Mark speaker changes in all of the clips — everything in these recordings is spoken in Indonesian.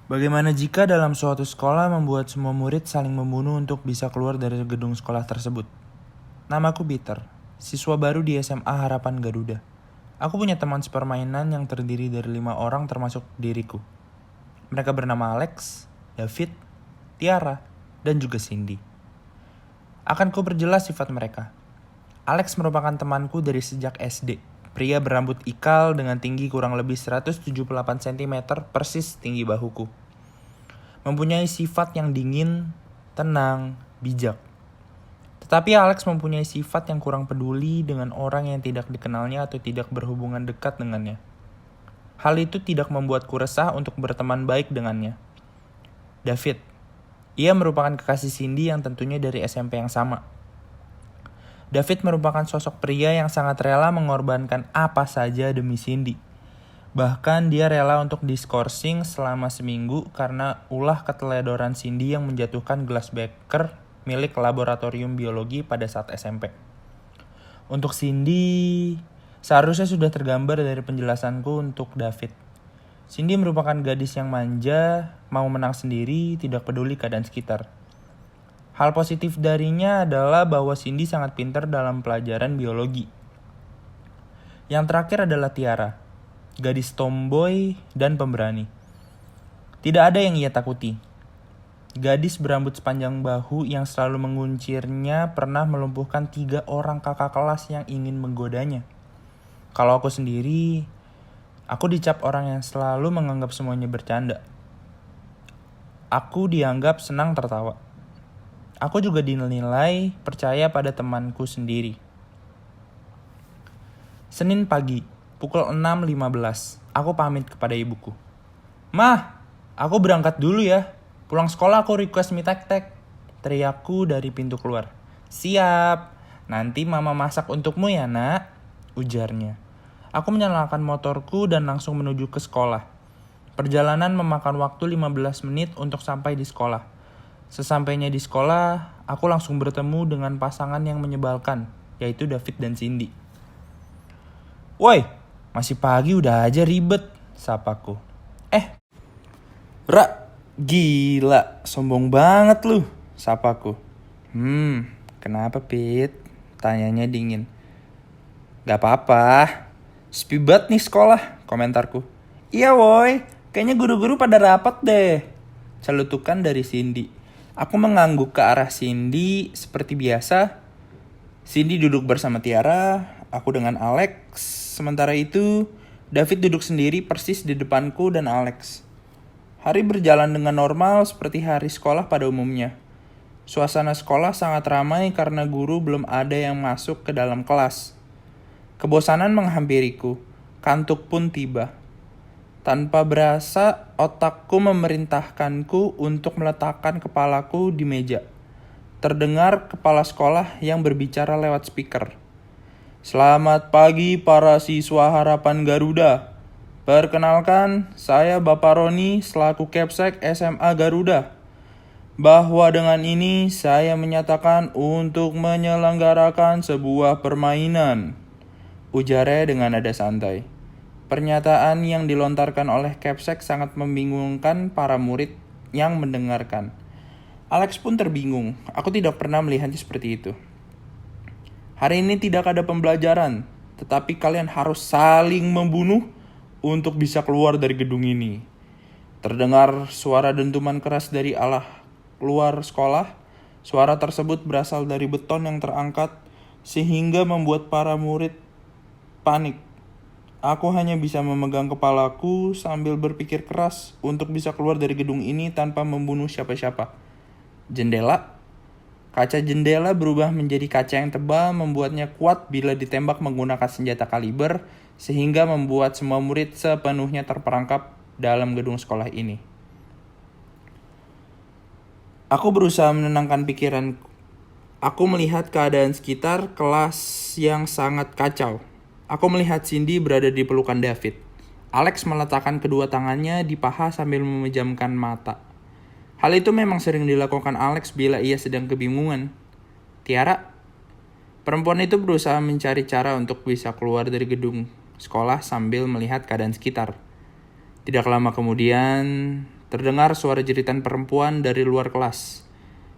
Speaker 1: Bagaimana jika dalam suatu sekolah membuat semua murid saling membunuh untuk bisa keluar dari gedung sekolah tersebut? Namaku Peter, siswa baru di SMA Harapan Garuda. Aku punya teman sepermainan yang terdiri dari 5 orang termasuk diriku. Mereka bernama Alex, David, Tiara, dan juga Cindy. Akan ku perjelas sifat mereka. Alex merupakan temanku dari sejak SD. Pria berambut ikal dengan tinggi kurang lebih 178 cm persis tinggi bahuku. Mempunyai sifat yang dingin, tenang, bijak. Tetapi Alex mempunyai sifat yang kurang peduli dengan orang yang tidak dikenalnya atau tidak berhubungan dekat dengannya. Hal itu tidak membuatku resah untuk berteman baik dengannya. David, ia merupakan kekasih Cindy yang tentunya dari SMP yang sama. David merupakan sosok pria yang sangat rela mengorbankan apa saja demi Cindy. Bahkan dia rela untuk diskorsing selama seminggu karena ulah keteledoran Cindy yang menjatuhkan gelas beker milik laboratorium biologi pada saat SMP. Untuk Cindy, seharusnya sudah tergambar dari penjelasanku untuk David. Cindy merupakan gadis yang manja, mau menang sendiri, tidak peduli keadaan sekitar. Hal positif darinya adalah bahwa Cindy sangat pintar dalam pelajaran biologi. Yang terakhir adalah Tiara, gadis tomboy dan pemberani. Tidak ada yang ia takuti. Gadis berambut sepanjang bahu yang selalu menguncirnya pernah melumpuhkan 3 orang kakak kelas yang ingin menggodanya. Kalau aku sendiri, aku dicap orang yang selalu menganggap semuanya bercanda. Aku dianggap senang tertawa. Aku juga dinilai percaya pada temanku sendiri. Senin pagi, pukul 6.15, aku pamit kepada ibuku. "Mah, aku berangkat dulu ya. Pulang sekolah aku request mie tek-tek," teriakku dari pintu keluar. "Siap, nanti mama masak untukmu ya nak," ujarnya. Aku menyalakan motorku dan langsung menuju ke sekolah. Perjalanan memakan waktu 15 menit untuk sampai di sekolah. Sesampainya di sekolah, aku langsung bertemu dengan pasangan yang menyebalkan, yaitu David dan Cindy. "Woi, masih pagi udah aja ribet," sapaku. "Ra, gila, sombong banget lu," sapaku. Kenapa Pit?" Tanyanya dingin. "Gak apa-apa, sepi banget nih sekolah," komentarku. "Iya woi, kayaknya guru-guru pada rapat deh," celutukan dari Cindy. Aku mengangguk ke arah Cindy seperti biasa. Cindy duduk bersama Tiara, aku dengan Alex. Sementara itu, David duduk sendiri persis di depanku dan Alex. Hari berjalan dengan normal seperti hari sekolah pada umumnya. Suasana sekolah sangat ramai karena guru belum ada yang masuk ke dalam kelas. Kebosanan menghampiriku, kantuk pun tiba. Tanpa berasa, otakku memerintahkanku untuk meletakkan kepalaku di meja. Terdengar kepala sekolah yang berbicara lewat speaker. "Selamat pagi para siswa Harapan Garuda. Perkenalkan, saya Bapak Roni selaku Kepsek SMA Garuda. Bahwa dengan ini saya menyatakan untuk menyelenggarakan sebuah permainan," ujarnya dengan nada santai. Pernyataan yang dilontarkan oleh Kepsek sangat membingungkan para murid yang mendengarkan. Alex pun terbingung. Aku tidak pernah melihatnya seperti itu. "Hari ini tidak ada pembelajaran, tetapi kalian harus saling membunuh untuk bisa keluar dari gedung ini." Terdengar suara dentuman keras dari arah luar sekolah. Suara tersebut berasal dari beton yang terangkat, sehingga membuat para murid panik. Aku hanya bisa memegang kepalaku sambil berpikir keras untuk bisa keluar dari gedung ini tanpa membunuh siapa-siapa. Kaca jendela berubah menjadi kaca yang tebal, membuatnya kuat bila ditembak menggunakan senjata kaliber, sehingga membuat semua murid sepenuhnya terperangkap dalam gedung sekolah ini. Aku berusaha menenangkan pikiranku. Aku melihat keadaan sekitar kelas yang sangat kacau. Aku melihat Cindy berada di pelukan David. Alex meletakkan kedua tangannya di paha sambil memejamkan mata. Hal itu memang sering dilakukan Alex bila ia sedang kebingungan. Tiara, perempuan itu berusaha mencari cara untuk bisa keluar dari gedung sekolah sambil melihat keadaan sekitar. Tidak lama kemudian, Terdengar suara jeritan perempuan dari luar kelas.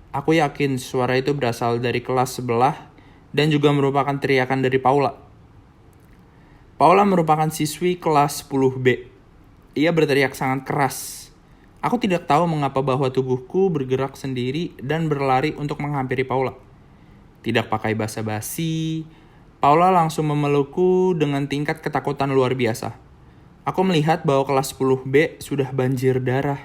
Speaker 1: Aku yakin suara itu berasal dari kelas sebelah dan juga merupakan teriakan dari Paula. Paula merupakan siswi kelas 10B. Ia berteriak sangat keras. Aku tidak tahu mengapa bahwa tubuhku bergerak sendiri dan berlari untuk menghampiri Paula. Tidak pakai basa-basi, Paula langsung memelukku dengan tingkat ketakutan luar biasa. Aku melihat bahwa kelas 10B sudah banjir darah.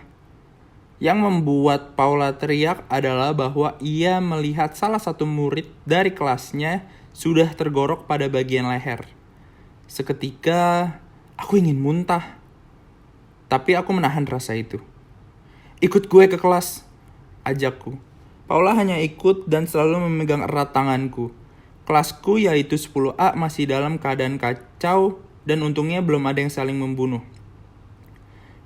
Speaker 1: Yang membuat Paula teriak adalah bahwa ia melihat salah satu murid dari kelasnya sudah tergorok pada bagian leher. Seketika, aku ingin muntah. Tapi aku menahan rasa itu. Ikut gue ke kelas, ajakku. Paula hanya ikut dan selalu memegang erat tanganku. Kelasku yaitu 10A masih dalam keadaan kacau dan untungnya belum ada yang saling membunuh.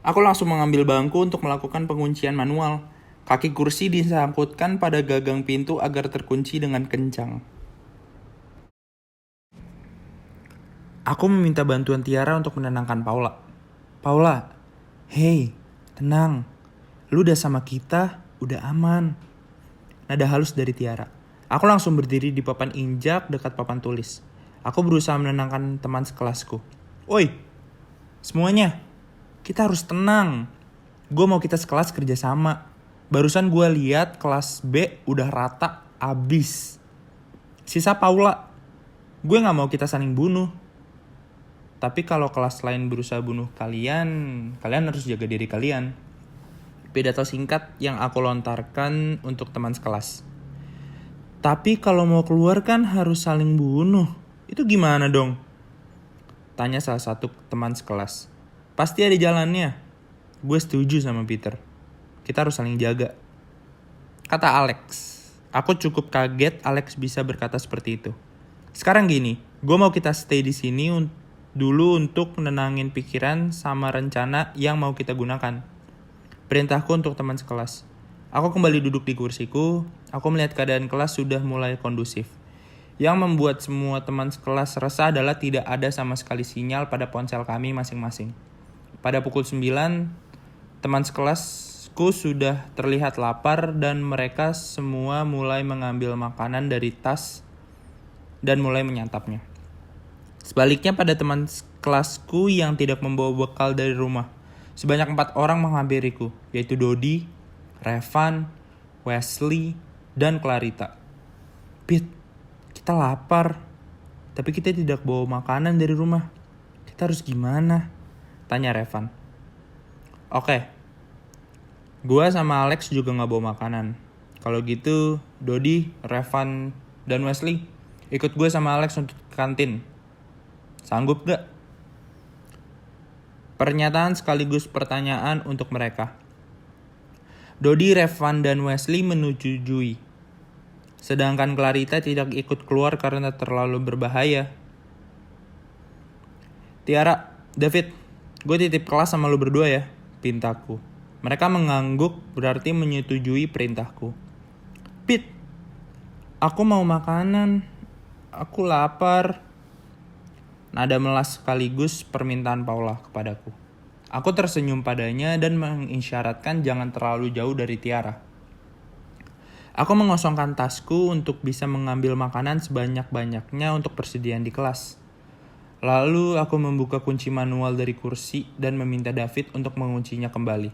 Speaker 1: Aku langsung mengambil bangku untuk melakukan penguncian manual. Kaki kursi disangkutkan pada gagang pintu agar terkunci dengan kencang. Aku meminta bantuan Tiara untuk menenangkan Paula. Paula, hei, tenang. Lu udah sama kita, udah aman. Nada halus dari Tiara. Aku langsung berdiri di papan injak dekat papan tulis. Aku berusaha menenangkan teman sekelasku. Oi, semuanya, kita harus tenang. Gue mau kita sekelas kerja sama. Barusan gue lihat kelas B udah rata abis. Sisa Paula. Gue gak mau kita saling bunuh. Tapi kalau kelas lain berusaha bunuh kalian harus jaga diri kalian. Pidato singkat yang aku lontarkan untuk teman sekelas. Tapi kalau mau keluar kan harus saling bunuh. Itu gimana dong? Tanya salah satu teman sekelas. Pasti ada jalannya. Gue setuju sama Peter. Kita harus saling jaga. Kata Alex. Aku cukup kaget Alex bisa berkata seperti itu. Sekarang gini, gue mau kita stay di sini dulu untuk menenangin pikiran sama rencana yang mau kita gunakan. Perintahku untuk teman sekelas. Aku kembali duduk di kursiku. Aku melihat keadaan kelas sudah mulai kondusif. Yang membuat semua teman sekelas resah adalah tidak ada sama sekali sinyal pada ponsel kami masing-masing. Pada pukul 9, teman sekelasku sudah terlihat lapar dan mereka semua mulai mengambil makanan dari tas dan mulai menyantapnya. Sebaliknya pada teman kelasku yang tidak membawa bekal dari rumah, sebanyak 4 orang menghampiriku, yaitu Dodi, Revan, Wesley, dan Clarita. Pit, kita lapar, tapi kita tidak bawa makanan dari rumah. Kita harus gimana? Tanya Revan. Oke, gue sama Alex juga gak bawa makanan. Kalau gitu, Dodi, Revan, dan Wesley ikut gue sama Alex untuk ke kantin. Sanggup gak? Pernyataan sekaligus pertanyaan untuk mereka. Dodi, Revan, dan Wesley menyetujui. Sedangkan Clarita tidak ikut keluar karena terlalu berbahaya. Tiara, David, gue titip kelas sama lu berdua ya, pintaku. Mereka mengangguk berarti menyetujui perintahku. Pit, aku mau makanan. Aku lapar. Nada melas sekaligus permintaan Paula kepadaku. Aku tersenyum padanya dan mengisyaratkan jangan terlalu jauh dari Tiara. Aku mengosongkan tasku untuk bisa mengambil makanan sebanyak-banyaknya untuk persediaan di kelas. Lalu aku membuka kunci manual dari kursi dan meminta David untuk menguncinya kembali.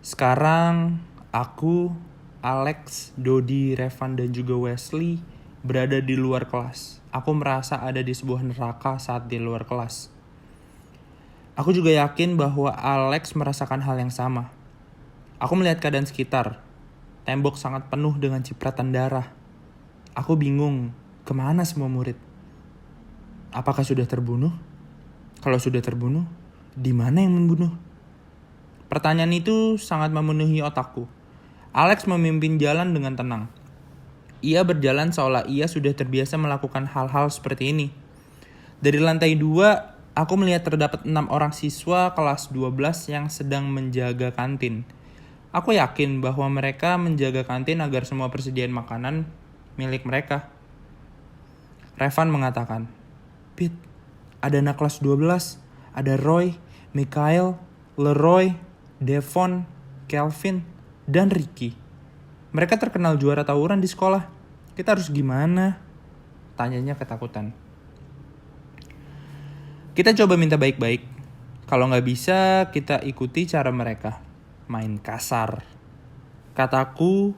Speaker 1: Sekarang aku, Alex, Dodi, Revan, dan juga Wesley berada di luar kelas. Aku merasa ada di sebuah neraka saat di luar kelas. Aku juga yakin bahwa Alex merasakan hal yang sama. Aku melihat keadaan sekitar. Tembok sangat penuh dengan cipratan darah. Aku bingung, kemana semua murid? Apakah sudah terbunuh? Kalau sudah terbunuh, di mana yang membunuh? Pertanyaan itu sangat memenuhi otakku. Alex memimpin jalan dengan tenang. Ia berjalan seolah ia sudah terbiasa melakukan hal-hal seperti ini. Dari lantai 2, aku melihat terdapat 6 orang siswa kelas 12 yang sedang menjaga kantin. Aku yakin bahwa mereka menjaga kantin agar semua persediaan makanan milik mereka. Revan mengatakan, Pit, ada anak kelas 12, ada Roy, Mikhail, Leroy, Devon, Kelvin, dan Ricky. Mereka terkenal juara tawuran di sekolah. Kita harus gimana? Tanyanya ketakutan. Kita coba minta baik-baik. Kalau nggak bisa, kita ikuti cara mereka. Main kasar. Kataku,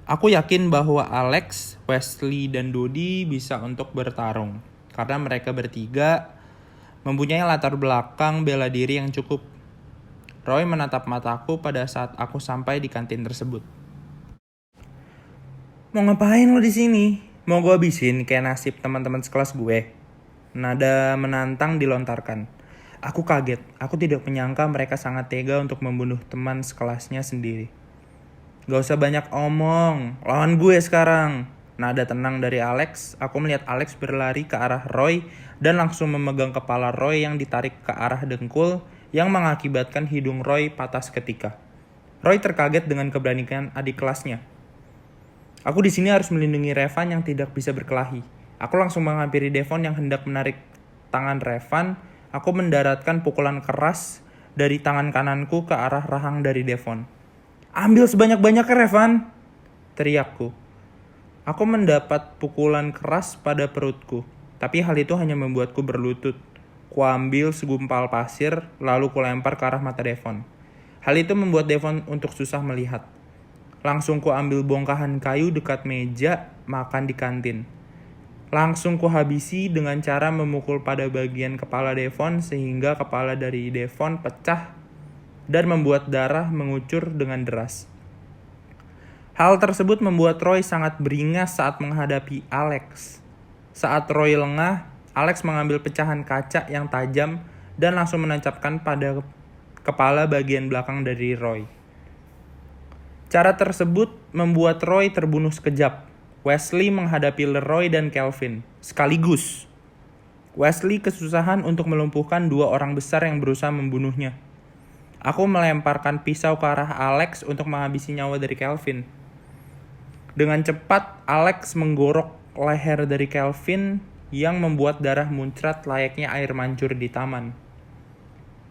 Speaker 1: aku yakin bahwa Alex, Wesley, dan Dodi bisa untuk bertarung. Karena mereka bertiga mempunyai latar belakang bela diri yang cukup. Roy menatap mataku pada saat aku sampai di kantin tersebut. Mau ngapain lo di sini? Mau gue habisin kayak nasib teman-teman sekelas gue? Nada menantang dilontarkan. Aku kaget. Aku tidak menyangka mereka sangat tega untuk membunuh teman sekelasnya sendiri. Gak usah banyak omong. Lawan gue sekarang. Nada tenang dari Alex. Aku melihat Alex berlari ke arah Roy dan langsung memegang kepala Roy yang ditarik ke arah dengkul yang mengakibatkan hidung Roy patah seketika. Roy terkaget dengan keberanian adik kelasnya. Aku di sini harus melindungi Revan yang tidak bisa berkelahi. Aku langsung menghampiri Devon yang hendak menarik tangan Revan. Aku mendaratkan pukulan keras dari tangan kananku ke arah rahang dari Devon. Ambil sebanyak-banyaknya Revan, teriakku. Aku mendapat pukulan keras pada perutku, tapi hal itu hanya membuatku berlutut. Kuambil segumpal pasir, lalu kulempar ke arah mata Devon. Hal itu membuat Devon untuk susah melihat. Langsung kuambil bongkahan kayu dekat meja makan di kantin. Langsung kuhabisi dengan cara memukul pada bagian kepala Devon sehingga kepala dari Devon pecah dan membuat darah mengucur dengan deras. Hal tersebut membuat Roy sangat beringas saat menghadapi Alex. Saat Roy lengah, Alex mengambil pecahan kaca yang tajam dan langsung menancapkan pada kepala bagian belakang dari Roy. Cara tersebut membuat Roy terbunuh sekejap. Wesley menghadapi Leroy dan Kelvin sekaligus. Wesley kesusahan untuk melumpuhkan dua orang besar yang berusaha membunuhnya. Aku melemparkan pisau ke arah Alex untuk menghabisi nyawa dari Kelvin. Dengan cepat, Alex menggorok leher dari Kelvin yang membuat darah muncrat layaknya air mancur di taman.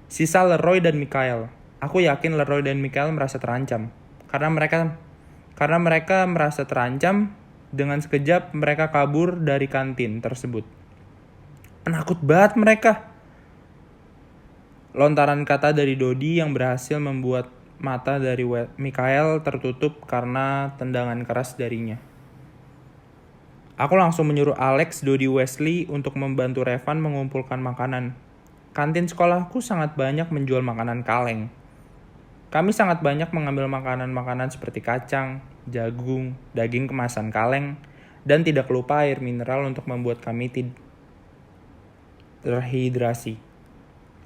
Speaker 1: Sisa Leroy dan Mikhail. Aku yakin Leroy dan Mikhail merasa terancam. Karena mereka merasa terancam, dengan sekejap mereka kabur dari kantin tersebut. Penakut banget mereka. Lontaran kata dari Dodi yang berhasil membuat mata dari Mikhail tertutup karena tendangan keras darinya. Aku langsung menyuruh Alex, Dodi, Wesley untuk membantu Revan mengumpulkan makanan. Kantin sekolahku sangat banyak menjual makanan kaleng. Kami sangat banyak mengambil makanan-makanan seperti kacang, jagung, daging kemasan kaleng, dan tidak lupa air mineral untuk membuat kami terhidrasi.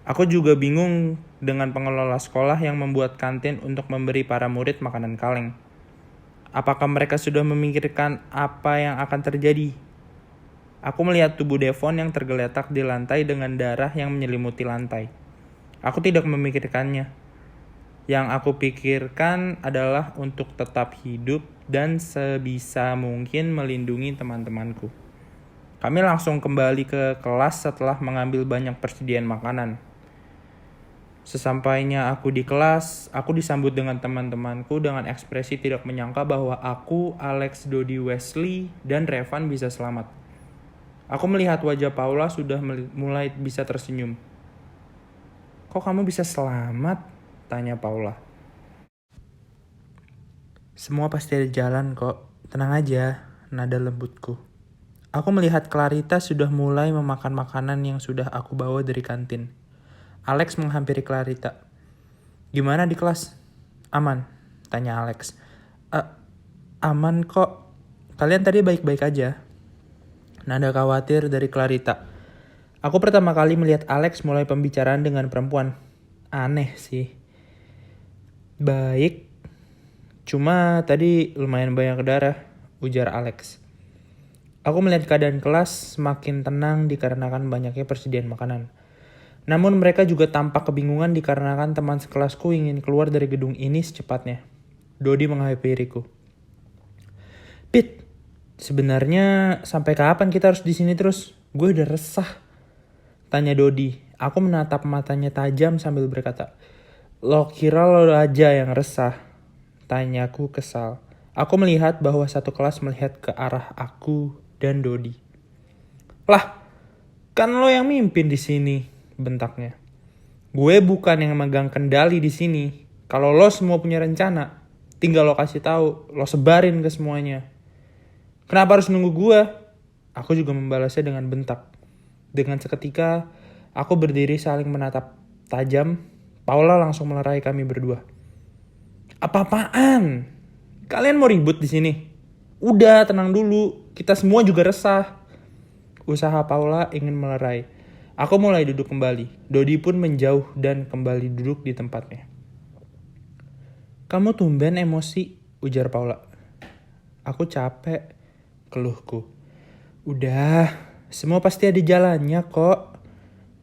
Speaker 1: Aku juga bingung dengan pengelola sekolah yang membuat kantin untuk memberi para murid makanan kaleng. Apakah mereka sudah memikirkan apa yang akan terjadi? Aku melihat tubuh Devon yang tergeletak di lantai dengan darah yang menyelimuti lantai. Aku tidak memikirkannya. Yang aku pikirkan adalah untuk tetap hidup dan sebisa mungkin melindungi teman-temanku. Kami langsung kembali ke kelas setelah mengambil banyak persediaan makanan. Sesampainya aku di kelas, aku disambut dengan teman-temanku dengan ekspresi tidak menyangka bahwa aku, Alex, Dodi, Wesley, dan Revan bisa selamat. Aku melihat wajah Paula sudah mulai bisa tersenyum. Kok kamu bisa selamat? Tanya Paula. Semua pasti ada jalan kok, tenang aja, nada lembutku. Aku melihat Clarita sudah mulai memakan makanan yang sudah aku bawa dari kantin. Alex menghampiri Clarita. Gimana di kelas? Aman? Tanya Alex. Aman kok. Kalian tadi baik-baik aja. Nada khawatir dari Clarita. Aku pertama kali melihat Alex mulai pembicaraan dengan perempuan. Aneh sih. Baik. Cuma tadi lumayan banyak darah, ujar Alex. Aku melihat keadaan kelas semakin tenang dikarenakan banyaknya persediaan makanan. Namun mereka juga tampak kebingungan dikarenakan teman sekelasku ingin keluar dari gedung ini secepatnya. Dodi menghampiriku. Pit, sebenarnya sampai kapan kita harus di sini terus? Gue udah resah. Tanya Dodi. Aku menatap matanya tajam sambil berkata, Lo kira lo aja yang resah? Tanyaku kesal. Aku melihat bahwa satu kelas melihat ke arah aku dan Dodi. Lah, kan lo yang mimpin di sini, bentaknya. Gue bukan yang megang kendali di sini. Kalau lo semua punya rencana, tinggal lo kasih tahu, lo sebarin ke semuanya. Kenapa harus nunggu gue? Aku juga membalasnya dengan bentak. Dengan seketika, aku berdiri saling menatap tajam. Paula langsung melerai kami berdua. Apa-apaan? Kalian mau ribut di sini? Udah, tenang dulu. Kita semua juga resah. Usaha Paula ingin melerai. Aku mulai duduk kembali. Dodi pun menjauh dan kembali duduk di tempatnya. Kamu tumben emosi, ujar Paula. Aku capek, keluhku. Udah, semua pasti ada jalannya kok,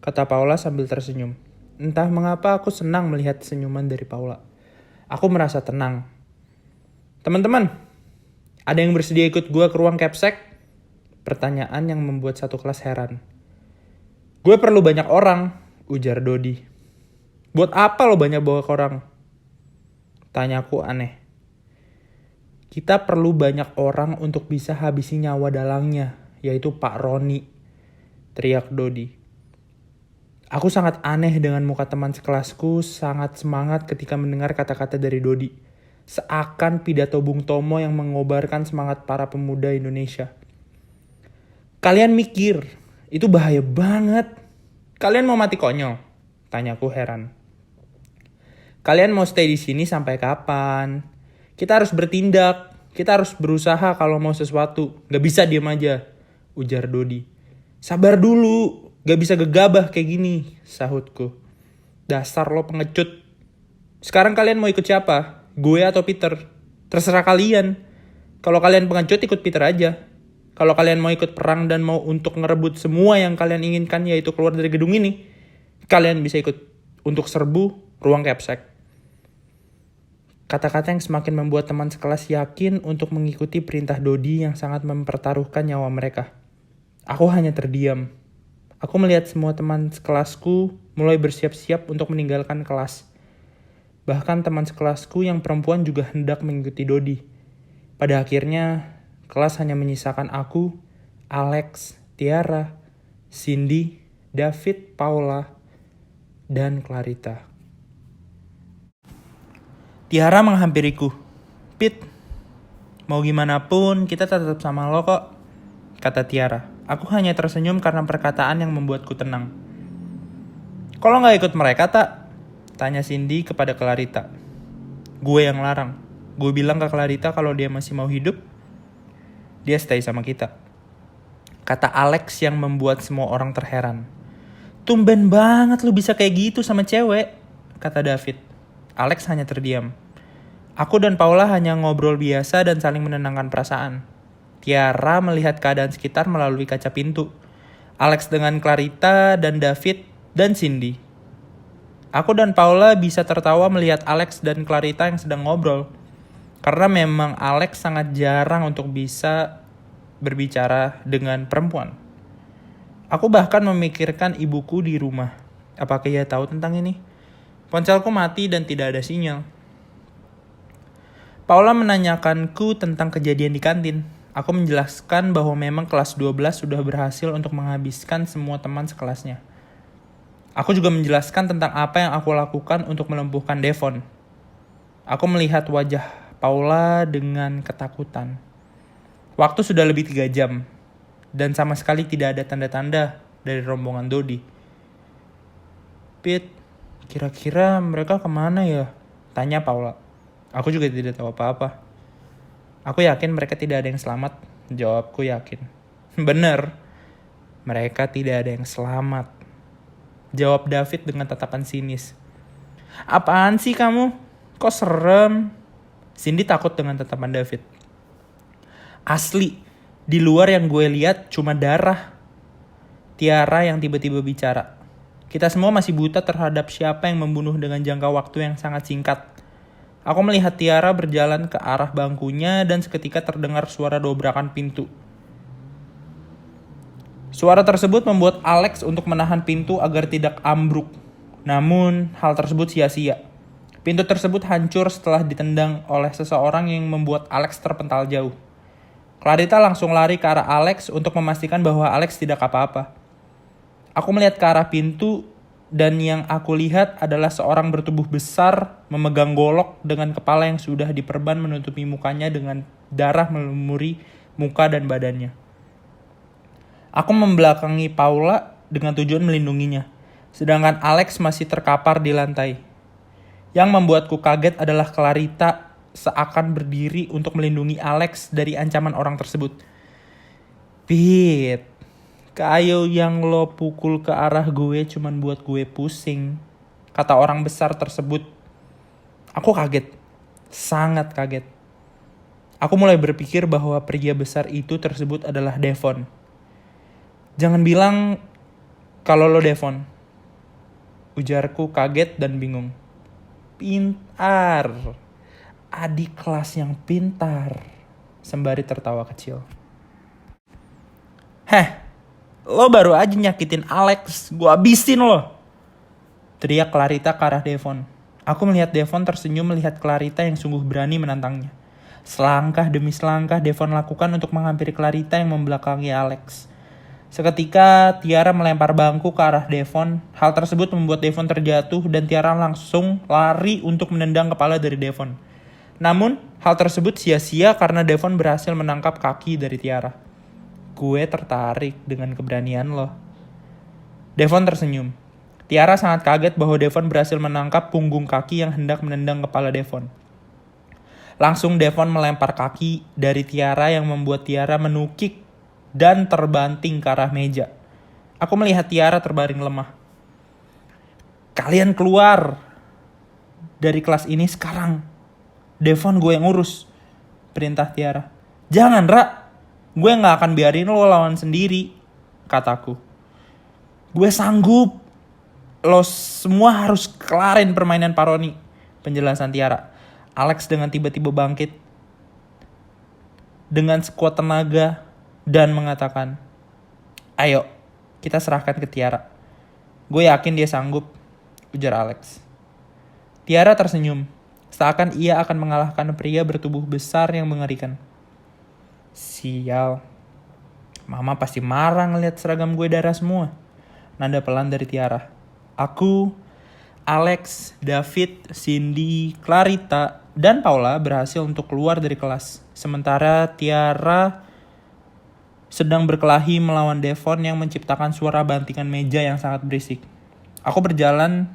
Speaker 1: kata Paula sambil tersenyum. Entah mengapa aku senang melihat senyuman dari Paula. Aku merasa tenang. Teman-teman, ada yang bersedia ikut gue ke ruang capsek? Pertanyaan yang membuat satu kelas heran. Gue perlu banyak orang, ujar Dodi. Buat apa lo banyak bawa orang? Tanyaku aneh. Kita perlu banyak orang untuk bisa habisi nyawa dalangnya, yaitu Pak Roni, teriak Dodi. Aku sangat aneh dengan muka teman sekelasku, sangat semangat ketika mendengar kata-kata dari Dodi. Seakan pidato Bung Tomo yang mengobarkan semangat para pemuda Indonesia. Kalian mikir, itu bahaya banget. Kalian mau mati konyol? Tanyaku heran. Kalian mau stay di sini sampai kapan? Kita harus bertindak. Kita harus berusaha kalau mau sesuatu. Gak bisa diem aja, ujar Dodi. Sabar dulu, gak bisa gegabah kayak gini, sahutku. Dasar lo pengecut. Sekarang kalian mau ikut siapa? Gue atau Peter? Terserah kalian. Kalau kalian pengecut ikut Peter aja. Kalau kalian mau ikut perang dan mau untuk ngerebut semua yang kalian inginkan, yaitu keluar dari gedung ini, kalian bisa ikut untuk serbu ruang capsek. Kata-kata yang semakin membuat teman sekelas yakin untuk mengikuti perintah Dodi yang sangat mempertaruhkan nyawa mereka. Aku hanya terdiam. Aku melihat semua teman sekelasku mulai bersiap-siap untuk meninggalkan kelas. Bahkan teman sekelasku yang perempuan juga hendak mengikuti Dodi. Pada akhirnya, kelas hanya menyisakan aku, Alex, Tiara, Cindy, David, Paula, dan Clarita. Tiara menghampiriku. Pit, mau gimana pun kita tetap sama lo kok, kata Tiara. Aku hanya tersenyum karena perkataan yang membuatku tenang. Kalau gak ikut mereka tak? Tanya Cindy kepada Clarita. Gue yang larang. Gue bilang ke Clarita kalau dia masih mau hidup, dia stay sama kita. Kata Alex yang membuat semua orang terheran. Tumben banget lu bisa kayak gitu sama cewek, kata David. Alex hanya terdiam. Aku dan Paula hanya ngobrol biasa dan saling menenangkan perasaan. Tiara melihat keadaan sekitar melalui kaca pintu. Alex dengan Clarita dan David dan Cindy. Aku dan Paula bisa tertawa melihat Alex dan Clarita yang sedang ngobrol. Karena memang Alex sangat jarang untuk bisa berbicara dengan perempuan. Aku bahkan memikirkan ibuku di rumah. Apakah ia tahu tentang ini? Ponselku mati dan tidak ada sinyal. Paula menanyakanku tentang kejadian di kantin. Aku menjelaskan bahwa memang kelas 12 sudah berhasil untuk menghabiskan semua teman sekelasnya. Aku juga menjelaskan tentang apa yang aku lakukan untuk melumpuhkan Devon. Aku melihat wajah Paula dengan ketakutan. Waktu sudah lebih 3 jam. Dan sama sekali tidak ada tanda-tanda dari rombongan Dodi. Pit, kira-kira mereka kemana ya? Tanya Paula. Aku juga tidak tahu apa-apa. Aku yakin mereka tidak ada yang selamat. Jawabku yakin. Bener, mereka tidak ada yang selamat. Jawab David dengan tatapan sinis. Apaan sih kamu? Kok serem? Cindy takut dengan tatapan David. Asli, di luar yang gue lihat cuma darah. Tiara yang tiba-tiba bicara. Kita semua masih buta terhadap siapa yang membunuh dengan jangka waktu yang sangat singkat. Aku melihat Tiara berjalan ke arah bangkunya dan seketika terdengar suara dobrakan pintu. Suara tersebut membuat Alex untuk menahan pintu agar tidak ambruk. Namun, hal tersebut sia-sia. Pintu tersebut hancur setelah ditendang oleh seseorang yang membuat Alex terpental jauh. Clarita langsung lari ke arah Alex untuk memastikan bahwa Alex tidak apa-apa. Aku melihat ke arah pintu dan yang aku lihat adalah seorang bertubuh besar memegang golok dengan kepala yang sudah diperban menutupi mukanya dengan darah melumuri muka dan badannya. Aku membelakangi Paula dengan tujuan melindunginya, sedangkan Alex masih terkapar di lantai. Yang membuatku kaget adalah Clarita seakan berdiri untuk melindungi Alex dari ancaman orang tersebut. Pit, kayu yang lo pukul ke arah gue cuman buat gue pusing, kata orang besar tersebut. Aku kaget, sangat kaget. Aku mulai berpikir bahwa pria besar itu tersebut adalah Devon. Jangan bilang kalau lo Devon, ujarku kaget dan bingung. Pintar, adik kelas yang pintar, sembari tertawa kecil. Lo baru aja nyakitin Alex, gue habisin lo, teriak Clarita ke arah Devon. Aku melihat Devon tersenyum melihat Clarita yang sungguh berani menantangnya. Selangkah demi selangkah Devon lakukan untuk menghampiri Clarita yang membelakangi Alex. Seketika Tiara melempar bangku ke arah Devon. Hal tersebut membuat Devon terjatuh dan Tiara langsung lari untuk menendang kepala dari Devon. Namun hal tersebut sia-sia karena Devon berhasil menangkap kaki dari Tiara. Gue tertarik dengan keberanian lo. Devon tersenyum. Tiara sangat kaget bahwa Devon berhasil menangkap punggung kaki yang hendak menendang kepala Devon. Langsung Devon melempar kaki dari Tiara yang membuat Tiara menukik dan terbanting ke arah meja. Aku melihat Tiara terbaring lemah. Kalian keluar dari kelas ini sekarang. Devon gue yang urus, perintah Tiara. Jangan, Ra. Gue gak akan biarin lo lawan sendiri, kataku. Gue sanggup. Lo semua harus kelarin permainan Paroni, penjelasan Tiara. Alex dengan tiba-tiba bangkit dengan sekuat tenaga dan mengatakan, ayo kita serahkan ke Tiara. Gue yakin dia sanggup, ujar Alex. Tiara tersenyum, seakan ia akan mengalahkan pria bertubuh besar yang mengerikan. Sial, Mama pasti marah ngeliat seragam gue darah semua, nada pelan dari Tiara. Aku, Alex, David, Cindy, Clarita, dan Paula berhasil untuk keluar dari kelas. Sementara Tiara sedang berkelahi melawan Devon yang menciptakan suara bantingan meja yang sangat berisik. Aku berjalan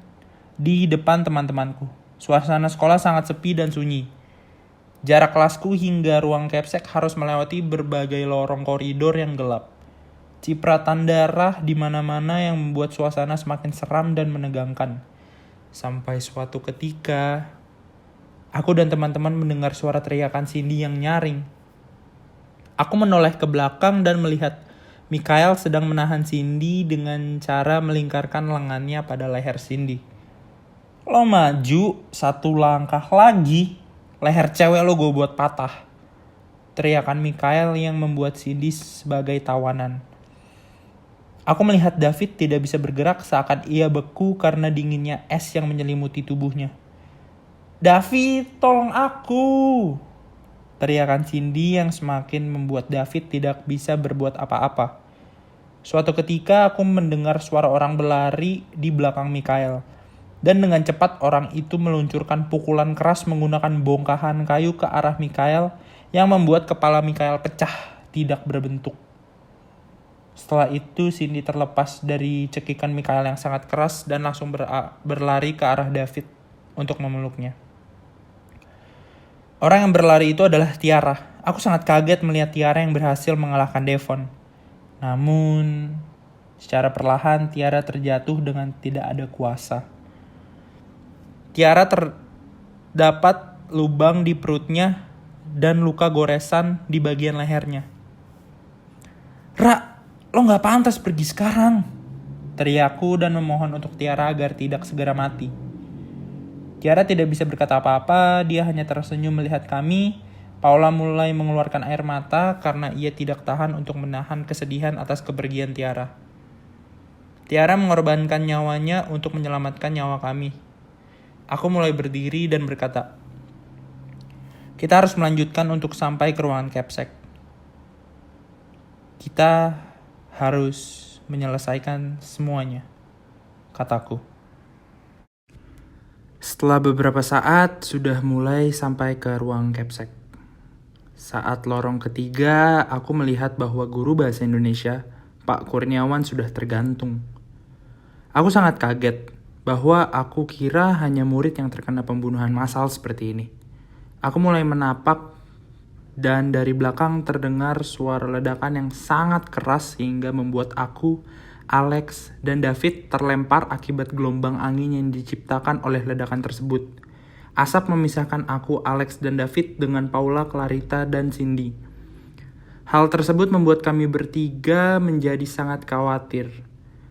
Speaker 1: di depan teman-temanku. Suasana sekolah sangat sepi dan sunyi. Jarak kelasku hingga ruang capsek harus melewati berbagai lorong koridor yang gelap. Cipratan darah di mana-mana yang membuat suasana semakin seram dan menegangkan. Sampai suatu ketika, aku dan teman-teman mendengar suara teriakan Cindy yang nyaring. Aku menoleh ke belakang dan melihat Mikhail sedang menahan Cindy dengan cara melingkarkan lengannya pada leher Cindy. Lo maju satu langkah lagi, leher cewek lo gue buat patah, teriakan Mikhail yang membuat Cindy sebagai tawanan. Aku melihat David tidak bisa bergerak seakan ia beku karena dinginnya es yang menyelimuti tubuhnya. David, tolong aku! Teriakan Cindy yang semakin membuat David tidak bisa berbuat apa-apa. Suatu ketika aku mendengar suara orang berlari di belakang Mikhail. Dan dengan cepat orang itu meluncurkan pukulan keras menggunakan bongkahan kayu ke arah Mikhail yang membuat kepala Mikhail pecah tidak berbentuk. Setelah itu Cindy terlepas dari cekikan Mikhail yang sangat keras dan langsung berlari ke arah David untuk memeluknya. Orang yang berlari itu adalah Tiara. Aku sangat kaget melihat Tiara yang berhasil mengalahkan Devon. Namun, secara perlahan Tiara terjatuh dengan tidak ada kuasa. Tiara terdapat lubang di perutnya dan luka goresan di bagian lehernya. Ra, lo gak pantas pergi sekarang, teriakku dan memohon untuk Tiara agar tidak segera mati. Tiara tidak bisa berkata apa-apa, dia hanya tersenyum melihat kami. Paula mulai mengeluarkan air mata karena ia tidak tahan untuk menahan kesedihan atas kepergian Tiara. Tiara mengorbankan nyawanya untuk menyelamatkan nyawa kami. Aku mulai berdiri dan berkata, kita harus melanjutkan untuk sampai ke ruangan Capsec. Kita harus menyelesaikan semuanya, kataku. Setelah beberapa saat, sudah mulai sampai ke ruang Capsec. Saat lorong ketiga, aku melihat bahwa guru bahasa Indonesia, Pak Kurniawan, sudah tergantung. Aku sangat kaget bahwa aku kira hanya murid yang terkena pembunuhan massal seperti ini. Aku mulai menapak dan dari belakang terdengar suara ledakan yang sangat keras sehingga membuat aku, Alex, dan David terlempar akibat gelombang angin yang diciptakan oleh ledakan tersebut. Asap memisahkan aku, Alex, dan David dengan Paula, Clarita, dan Cindy. Hal tersebut membuat kami bertiga menjadi sangat khawatir.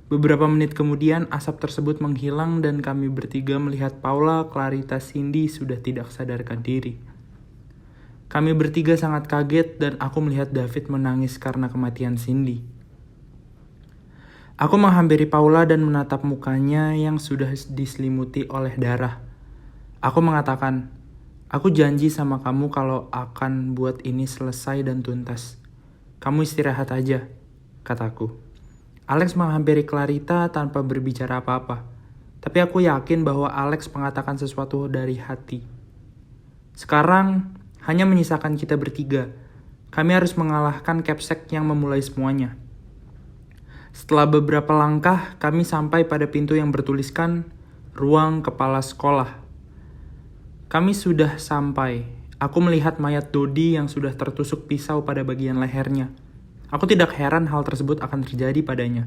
Speaker 1: Beberapa menit kemudian asap tersebut menghilang dan kami bertiga melihat Paula, Clarita, Cindy sudah tidak sadarkan diri. Kami bertiga sangat kaget dan aku melihat David menangis karena kematian Cindy. Aku menghampiri Paula dan menatap mukanya yang sudah diselimuti oleh darah. Aku mengatakan, aku janji sama kamu kalau akan buat ini selesai dan tuntas. Kamu istirahat aja, kataku. Alex menghampiri Clarita tanpa berbicara apa-apa. Tapi aku yakin bahwa Alex mengatakan sesuatu dari hati. Sekarang hanya menyisakan kita bertiga. Kami harus mengalahkan Capsec yang memulai semuanya. Setelah beberapa langkah, kami sampai pada pintu yang bertuliskan Ruang Kepala Sekolah. Kami sudah sampai. Aku melihat mayat Dodi yang sudah tertusuk pisau pada bagian lehernya. Aku tidak heran hal tersebut akan terjadi padanya.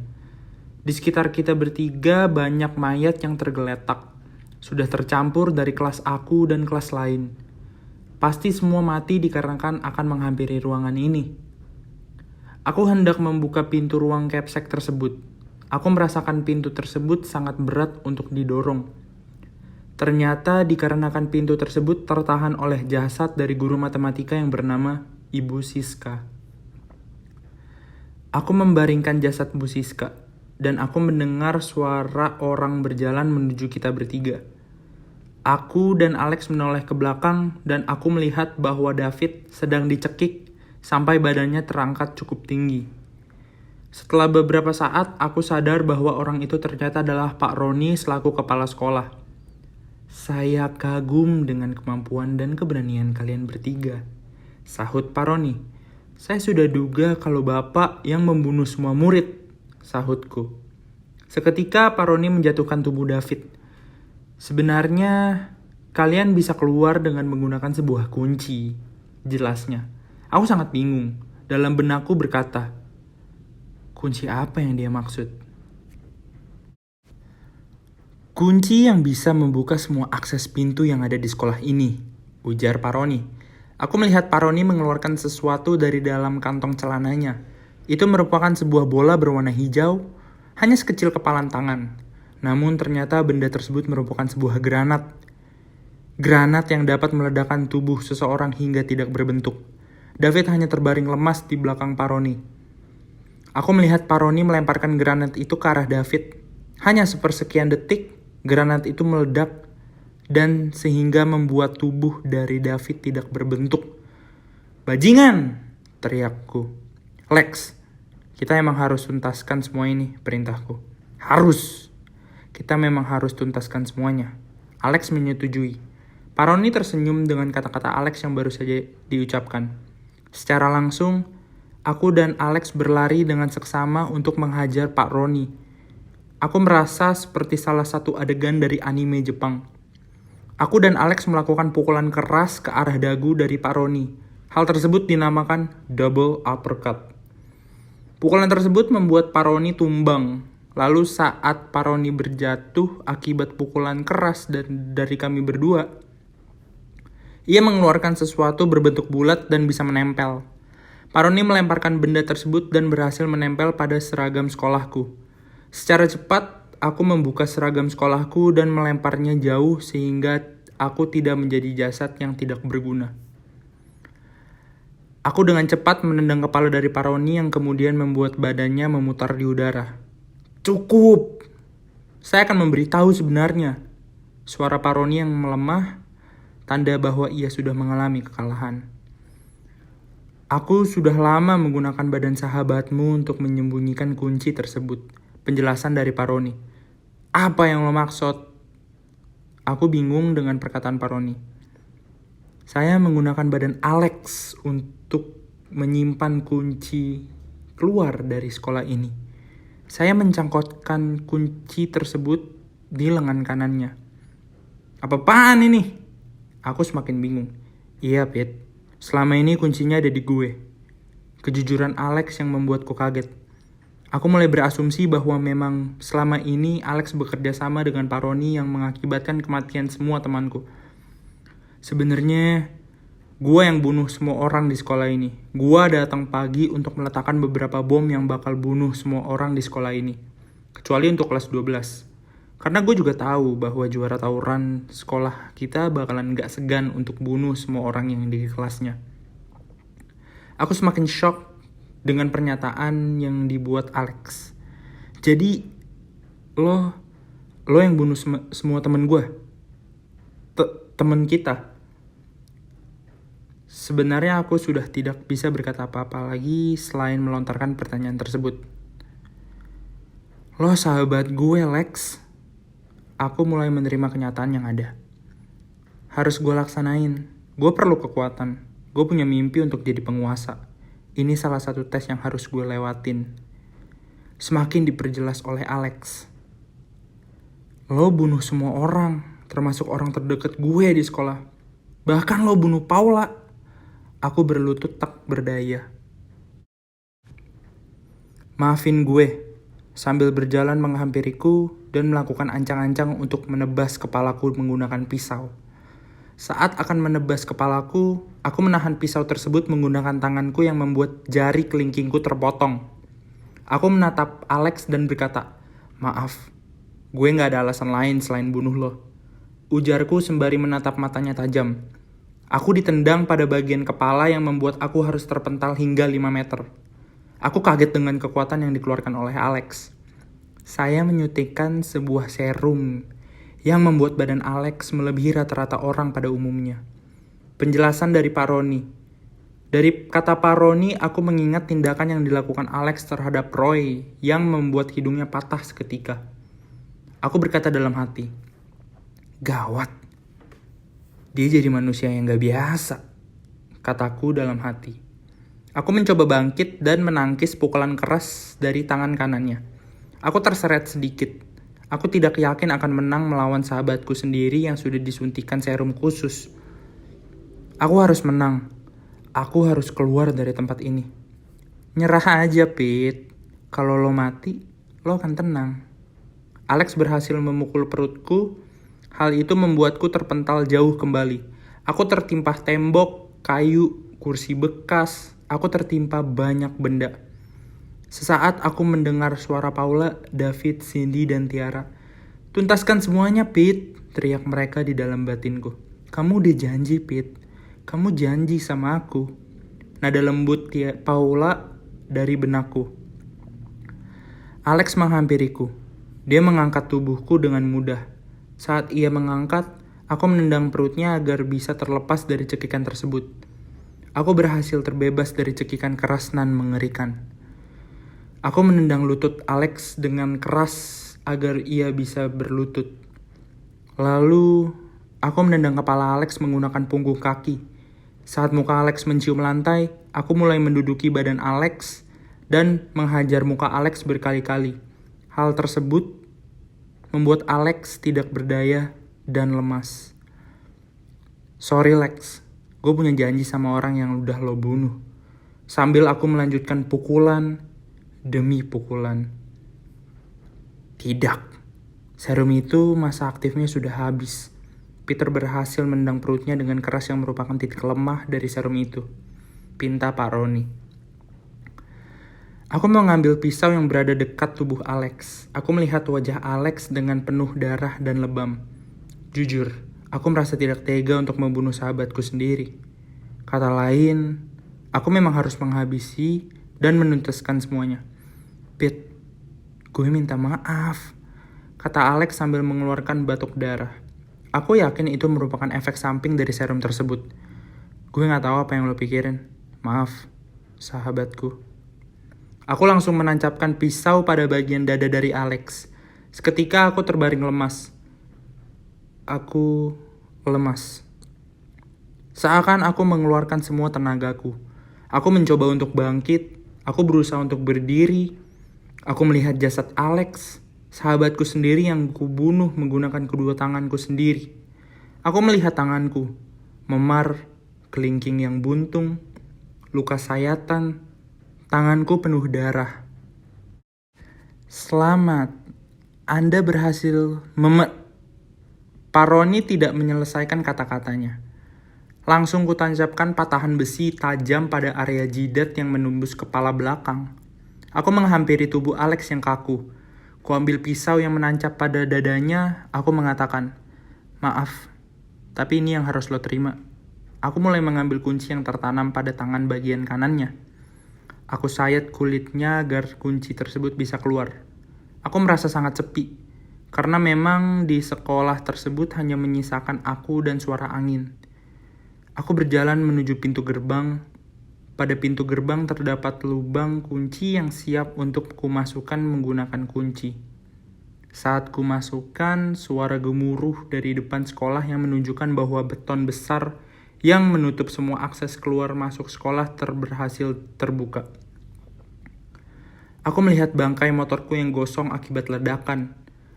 Speaker 1: Di sekitar kita bertiga banyak mayat yang tergeletak. Sudah tercampur dari kelas aku dan kelas lain. Pasti semua mati dikarenakan akan menghampiri ruangan ini. Aku hendak membuka pintu ruang Capsec tersebut. Aku merasakan pintu tersebut sangat berat untuk didorong. Ternyata dikarenakan pintu tersebut tertahan oleh jasad dari guru matematika yang bernama Ibu Siska. Aku membaringkan jasad Bu Siska, dan aku mendengar suara orang berjalan menuju kita bertiga. Aku dan Alex menoleh ke belakang, dan aku melihat bahwa David sedang dicekik sampai badannya terangkat cukup tinggi. Setelah beberapa saat, aku sadar bahwa orang itu ternyata adalah Pak Roni selaku kepala sekolah. Saya kagum dengan kemampuan dan keberanian kalian bertiga, sahut Pak Roni. Saya sudah duga kalau Bapak yang membunuh semua murid, sahutku. Seketika Pak Roni menjatuhkan tubuh David. Sebenarnya kalian bisa keluar dengan menggunakan sebuah kunci, jelasnya. Aku sangat bingung. Dalam benakku berkata, kunci apa yang dia maksud? Kunci yang bisa membuka semua akses pintu yang ada di sekolah ini, ujar Pak Roni. Aku melihat Pak Roni mengeluarkan sesuatu dari dalam kantong celananya. Itu merupakan sebuah bola berwarna hijau, hanya sekecil kepalan tangan. Namun ternyata benda tersebut merupakan sebuah granat. Granat yang dapat meledakkan tubuh seseorang hingga tidak berbentuk. David hanya terbaring lemas di belakang Pak Roni. Aku melihat Pak Roni melemparkan granat itu ke arah David. Hanya sepersekian detik, granat itu meledak dan sehingga membuat tubuh dari David tidak berbentuk. Bajingan, teriakku. Lex, kita emang harus tuntaskan semua ini, perintahku. Harus. Kita memang harus tuntaskan semuanya. Alex menyetujui. Pak Roni tersenyum dengan kata-kata Alex yang baru saja diucapkan. Secara langsung, aku dan Alex berlari dengan seksama untuk menghajar Pak Roni. Aku merasa seperti salah satu adegan dari anime Jepang. Aku dan Alex melakukan pukulan keras ke arah dagu dari Pak Roni. Hal tersebut dinamakan double uppercut. Pukulan tersebut membuat Pak Roni tumbang. Lalu saat Pak Roni berjatuh akibat pukulan keras dari kami berdua, ia mengeluarkan sesuatu berbentuk bulat dan bisa menempel. Pak Roni melemparkan benda tersebut dan berhasil menempel pada seragam sekolahku. Secara cepat, aku membuka seragam sekolahku dan melemparnya jauh sehingga aku tidak menjadi jasad yang tidak berguna. Aku dengan cepat menendang kepala dari Pak Roni yang kemudian membuat badannya memutar di udara. Cukup! Saya akan memberitahu sebenarnya. Suara Paroni yang melemah, tanda bahwa ia sudah mengalami kekalahan. Aku sudah lama menggunakan badan sahabatmu untuk menyembunyikan kunci tersebut. Penjelasan dari Paroni. Apa yang lo maksud? Aku bingung dengan perkataan Paroni. Saya menggunakan badan Alex untuk menyimpan kunci keluar dari sekolah ini. Saya mencangkokkan kunci tersebut di lengan kanannya. Apa-apaan ini? Aku semakin bingung. Iya, Pit. Selama ini kuncinya ada di gue. Kejujuran Alex yang membuatku kaget. Aku mulai berasumsi bahwa memang selama ini Alex bekerja sama dengan Paroni yang mengakibatkan kematian semua temanku. Sebenarnya, gue yang bunuh semua orang di sekolah ini. Gue datang pagi untuk meletakkan beberapa bom yang bakal bunuh semua orang di sekolah ini. Kecuali untuk kelas 12. Karena gue juga tahu bahwa juara tawuran sekolah kita bakalan gak segan untuk bunuh semua orang yang di kelasnya. Aku semakin shock dengan pernyataan yang dibuat Alex. Jadi, lo yang bunuh semua temen gue? Temen kita? Sebenarnya aku sudah tidak bisa berkata apa-apa lagi selain melontarkan pertanyaan tersebut. Lo sahabat gue, Lex. Aku mulai menerima kenyataan yang ada. Harus gue laksanain. Gue perlu kekuatan. Gue punya mimpi untuk jadi penguasa. Ini salah satu tes yang harus gue lewatin. Semakin diperjelas oleh Alex. Lo bunuh semua orang, termasuk orang terdekat gue di sekolah. Bahkan lo bunuh Paula. Aku berlutut tak berdaya. Maafin gue. Sambil berjalan menghampiriku dan melakukan ancang-ancang untuk menebas kepalaku menggunakan pisau. Saat akan menebas kepalaku, aku menahan pisau tersebut menggunakan tanganku yang membuat jari kelingkingku terpotong. Aku menatap Alex dan berkata, "Maaf, gue gak ada alasan lain selain bunuh lo." Ujarku sembari menatap matanya tajam. Aku ditendang pada bagian kepala yang membuat aku harus terpental hingga 5 meter. Aku kaget dengan kekuatan yang dikeluarkan oleh Alex. Saya menyuntikkan sebuah serum yang membuat badan Alex melebihi rata-rata orang pada umumnya. Penjelasan dari Paroni. Dari kata Paroni, aku mengingat tindakan yang dilakukan Alex terhadap Roy yang membuat hidungnya patah seketika. Aku berkata dalam hati, gawat. Dia jadi manusia yang gak biasa, kataku dalam hati. Aku mencoba bangkit dan menangkis pukulan keras dari tangan kanannya. Aku terseret sedikit. Aku tidak yakin akan menang melawan sahabatku sendiri yang sudah disuntikan serum khusus. Aku harus menang. Aku harus keluar dari tempat ini. Nyerah aja, Pit. Kalau lo mati, lo akan tenang. Alex berhasil memukul perutku. Hal itu membuatku terpental jauh kembali. Aku tertimpa tembok, kayu, kursi bekas. Aku tertimpa banyak benda. Sesaat aku mendengar suara Paula, David, Cindy, dan Tiara. Tuntaskan semuanya, Pit, teriak mereka di dalam batinku. Kamu udah janji, Pit. Kamu janji sama aku. Nada lembut Paula dari benakku. Alex menghampiriku. Dia mengangkat tubuhku dengan mudah. Saat ia mengangkat, aku menendang perutnya agar bisa terlepas dari cekikan tersebut. Aku berhasil terbebas dari cekikan keras nan mengerikan. Aku menendang lutut Alex dengan keras agar ia bisa berlutut. Lalu, aku menendang kepala Alex menggunakan punggung kaki. Saat muka Alex mencium lantai, aku mulai menduduki badan Alex dan menghajar muka Alex berkali-kali. Hal tersebut membuat Alex tidak berdaya dan lemas. Sorry, Lex. Gue punya janji sama orang yang udah lo bunuh. Sambil aku melanjutkan pukulan demi pukulan. Tidak. Serum itu masa aktifnya sudah habis. Peter berhasil menendang perutnya dengan keras yang merupakan titik lemah dari serum itu. Pinta Paroni. Aku mengambil pisau yang berada dekat tubuh Alex. Aku melihat wajah Alex dengan penuh darah dan lebam. Jujur, aku merasa tidak tega untuk membunuh sahabatku sendiri. Kata lain, aku memang harus menghabisi dan menuntaskan semuanya. Pit, gue minta maaf, kata Alex sambil mengeluarkan batuk darah. Aku yakin itu merupakan efek samping dari serum tersebut. Gue gak tahu apa yang lo pikirin. Maaf, sahabatku. Aku langsung menancapkan pisau pada bagian dada dari Alex. Seketika aku terbaring lemas. Aku lemas. Seakan aku mengeluarkan semua tenagaku. Aku mencoba untuk bangkit. Aku berusaha untuk berdiri. Aku melihat jasad Alex, sahabatku sendiri yang kubunuh menggunakan kedua tanganku sendiri. Aku melihat tanganku, memar, kelingking yang buntung, luka sayatan, tanganku penuh darah. Selamat, Anda berhasil Paroni tidak menyelesaikan kata-katanya. Langsung kutancapkan patahan besi tajam pada area jidat yang menembus kepala belakang. Aku menghampiri tubuh Alex yang kaku. Kuambil pisau yang menancap pada dadanya. Aku mengatakan, "Maaf, tapi ini yang harus lo terima." Aku mulai mengambil kunci yang tertanam pada tangan bagian kanannya. Aku sayat kulitnya agar kunci tersebut bisa keluar. Aku merasa sangat sepi, karena memang di sekolah tersebut hanya menyisakan aku dan suara angin. Aku berjalan menuju pintu gerbang. Pada pintu gerbang terdapat lubang kunci yang siap untuk kumasukkan menggunakan kunci. Saat kumasukkan, suara gemuruh dari depan sekolah yang menunjukkan bahwa beton besar yang menutup semua akses keluar masuk sekolah berhasil terbuka. Aku melihat bangkai motorku yang gosong akibat ledakan.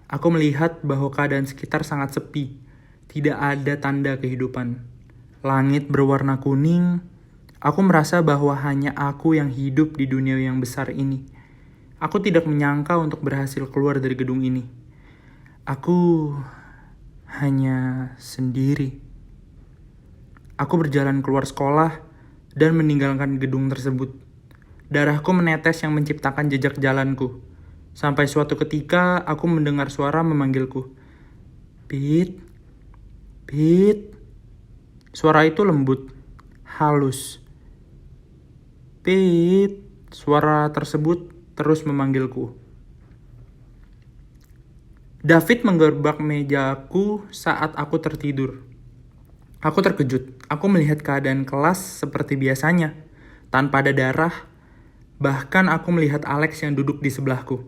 Speaker 1: Aku melihat bahwa keadaan sekitar sangat sepi. Tidak ada tanda kehidupan. Langit berwarna kuning. Aku merasa bahwa hanya aku yang hidup di dunia yang besar ini. Aku tidak menyangka untuk berhasil keluar dari gedung ini. Aku hanya sendiri. Aku berjalan keluar sekolah dan meninggalkan gedung tersebut. Darahku menetes yang menciptakan jejak jalanku. Sampai suatu ketika aku mendengar suara memanggilku. Pit, Pit. Suara itu lembut, halus. Pit, suara tersebut terus memanggilku. David menggerbak mejaku saat aku tertidur. Aku terkejut. Aku melihat keadaan kelas seperti biasanya, tanpa ada darah. Bahkan aku melihat Alex yang duduk di sebelahku.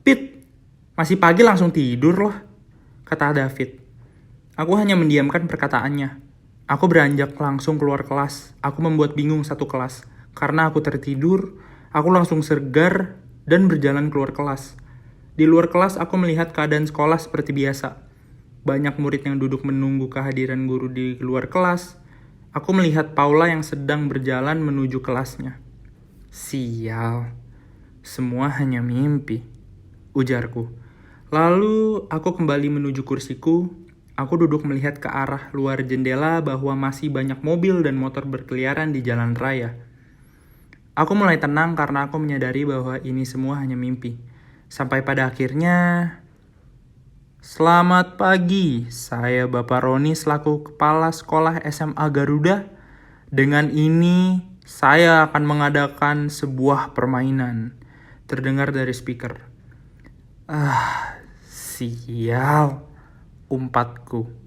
Speaker 1: Pit, masih pagi langsung tidur loh, kata David. Aku hanya mendiamkan perkataannya. Aku beranjak langsung keluar kelas. Aku membuat bingung satu kelas. Karena aku tertidur, aku langsung segar dan berjalan keluar kelas. Di luar kelas aku melihat keadaan sekolah seperti biasa. Banyak murid yang duduk menunggu kehadiran guru di luar kelas. Aku melihat Paula yang sedang berjalan menuju kelasnya. Sial, semua hanya mimpi, ujarku. Lalu aku kembali menuju kursiku. Aku duduk melihat ke arah luar jendela bahwa masih banyak mobil dan motor berkeliaran di jalan raya. Aku mulai tenang karena aku menyadari bahwa ini semua hanya mimpi. Sampai pada akhirnya, selamat pagi, saya Bapak Roni selaku Kepala Sekolah SMA Garuda. Dengan ini, saya akan mengadakan sebuah permainan. Terdengar dari speaker. Sial, umpatku.